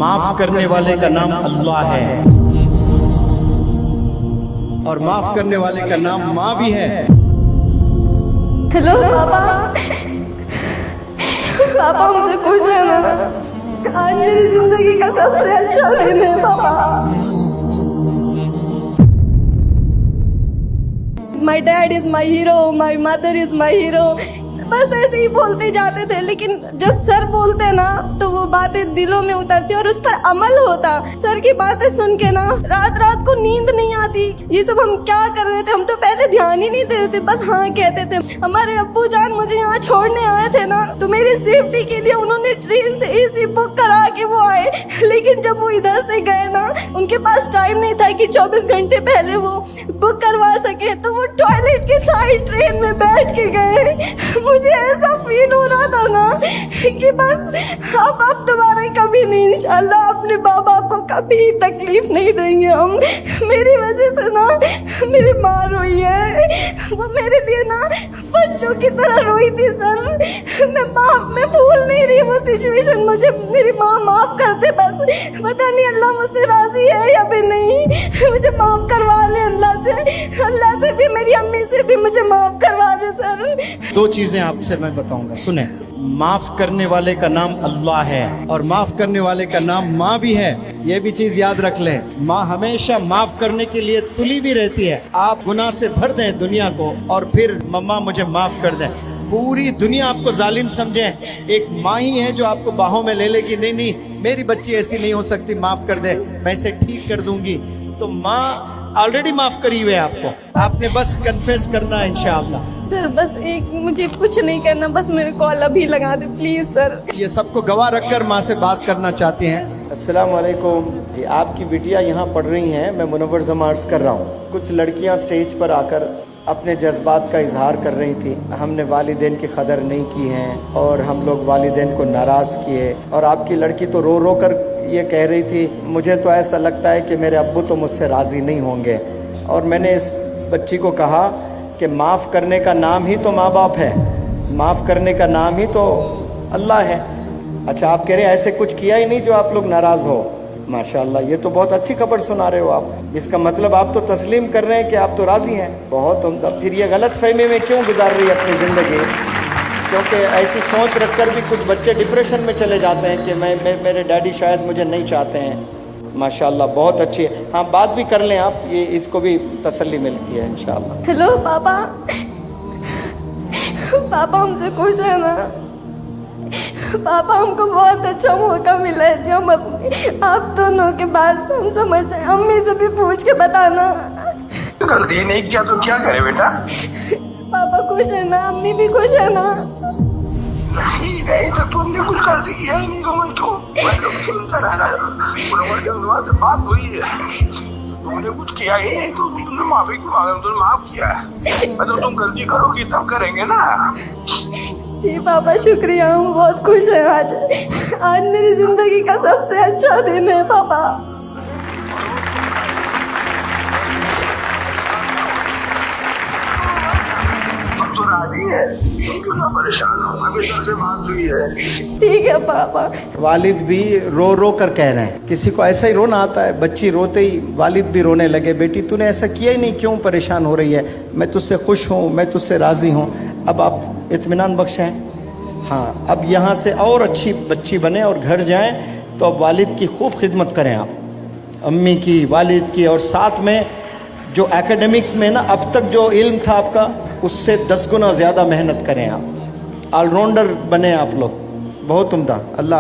माफ करने वाले का नाम अल्लाह है और माफ करने वाले का नाम माँ भी है। हेलो पापा, पापा मुझे खुश है ना? आज मेरी जिंदगी का सबसे अच्छा दिन है पापा। My dad is my hero, my mother is my hero, बस ऐसे ही बोलते जाते थे। लेकिन जब सर बोलते ना तो वो बातें दिलों में उतरती और उस पर अमल होता। सर की बातें सुन के ना रात रात को नींद नहीं आती। ये सब हम क्या कर रहे थे, हम तो पहले ध्यान ही नहीं दे रहे थे, बस हाँ कहते थे। हमारे अब्बू जान मुझे यहाँ छोड़ने आए थे ना, तो मेरी सेफ्टी के लिए उन्होंने ट्रेन से एसी बुक करा के वो आए। लेकिन जब वो इधर से गए ना, उनके पास टाइम नहीं था कि 24 घंटे पहले वो बुक करवा सके, तो वो टॉयलेट के साइड ट्रेन में बैठ के गए। मुझे ऐसा फील हो रहा था ना कि बस अब दोबारा कभी नहीं, इंशाल्लाह अपने माँ बाप को कभी तकलीफ नहीं देंगे हम। मेरी वजह से ना मेरी माँ रोई है, वो मेरे लिए ना बच्चों की तरह रोई थी सर। मैं भूल नहीं रही वो सिचुएशन। मुझे मेरी माँ माफ कर दे, बस पता नहीं अल्लाह मुझसे राजी है या फिर नहीं। मुझे माफ करवा ले अल्लाह से भी, मेरी अम्मी से भी मुझे माफ करवा दे सर। दो चीजें आपसे मैं बताऊंगा, सुने। माफ करने वाले का नाम अल्लाह है और माफ करने वाले का नाम माँ भी है। ये भी चीज याद रख लें, माँ हमेशा माफ करने के लिए तुली भी रहती है। आप गुनाह से भर दें दुनिया को और फिर मम्मा मुझे माफ कर दें, पूरी दुनिया आपको जालिम समझे, एक माँ ही है जो आपको बाहों में ले लेगी। नहीं नहीं, मेरी बच्ची ऐसी नहीं हो सकती, माफ कर दे, मैं इसे ठीक कर दूंगी। तो माँ ऑलरेडी माफ करी हुई है आपको, आपने बस कन्फेस करना है इंशाअल्लाह। सर बस एक, मुझे कुछ नहीं करना, बस मेरे कॉल अभी लगा दे प्लीज सर। ये सबको गवाह रखकर माँ से बात करना चाहते हैं। अस्सलाम वालेकुम जी, आपकी बिटिया यहाँ पढ़ रही हैं, मैं मुनव्वर जमा अर्ज़ कर रहा हूँ। कुछ लड़कियाँ स्टेज पर आकर अपने जज्बात का इजहार कर रही थी। हमने वालिदैन की कदर नहीं की है और हम लोग वालिदैन को नाराज़ किए। और आपकी लड़की तो रो रो कर ये कह रही थी, मुझे तो ऐसा लगता है कि मेरे अब्बू तो मुझसे राज़ी नहीं होंगे। और मैंने इस बच्ची को कहा कि माफ़ करने का नाम ही तो माँ बाप है, माफ़ करने का नाम ही तो अल्लाह है। अच्छा, आप कह रहे हैं ऐसे कुछ किया ही नहीं जो आप लोग नाराज़ हो। माशाअल्लाह, ये तो बहुत अच्छी खबर सुना रहे हो आप। इसका मतलब आप तो तस्लीम कर रहे हैं कि आप तो राज़ी हैं। बहुत उम्दा। फिर ये गलत फहमी में क्यों गुजार रही है अपनी ज़िंदगी? क्योंकि ऐसी सोच रखकर भी कुछ बच्चे डिप्रेशन में चले जाते हैं कि मेरे डैडी शायद मुझे नहीं चाहते हैं। माशाअल्लाह, बहुत अच्छी है। हाँ, बात भी कर लें आप, ये इसको भी तसल्ली मिलती है इंशाअल्लाह। हेलो पापा, पापा हमसे खुश है ना? पापा हमको बहुत अच्छा मौका मिला है जो हम आप दोनों के बाद हम समझ जाए। अम्मी से भी पूछ के बताना। गलती नहीं किया तो क्या करे बेटा? पापा खुश है ना? अम्मी भी खुश है ना? नहीं तो तुमने कुछ गलती किया ही नहीं। सुनकर आ रहा बात हुई है, तुमने कुछ किया ही नहीं तो तुमने माफी की मांगा, तुमने माफ किया है। मतलब तुम गलती करोगी तब करेंगे ना। जी पापा शुक्रिया, हम बहुत खुश हैं। आज मेरी जिंदगी का सबसे अच्छा दिन है पापा। तो राजी है, क्यों ना परेशान हो, अभी सबसे बात हुई है। ठीक है पापा। वालिद भी रो रो कर कह रहे हैं, किसी को ऐसा ही रोना आता है। बच्ची रोते ही वालिद भी रोने लगे, बेटी तूने ऐसा किया ही नहीं, क्यों परेशान हो रही है? मैं तुझसे खुश हूँ, मैं तुझसे राज़ी हूँ। अब आप इत्मीनान बख्शें। हाँ, अब यहाँ से और अच्छी बच्ची बने और घर जाएं तो अब वालिद की खूब खिदमत करें आप, अम्मी की, वालिद की। और साथ में जो एकेडमिक्स में ना अब तक जो इल्म था आपका, उससे 10 गुना ज़्यादा मेहनत करें आप। ऑलराउंडर बने आप लोग। बहुत उम्दा। अल्लाह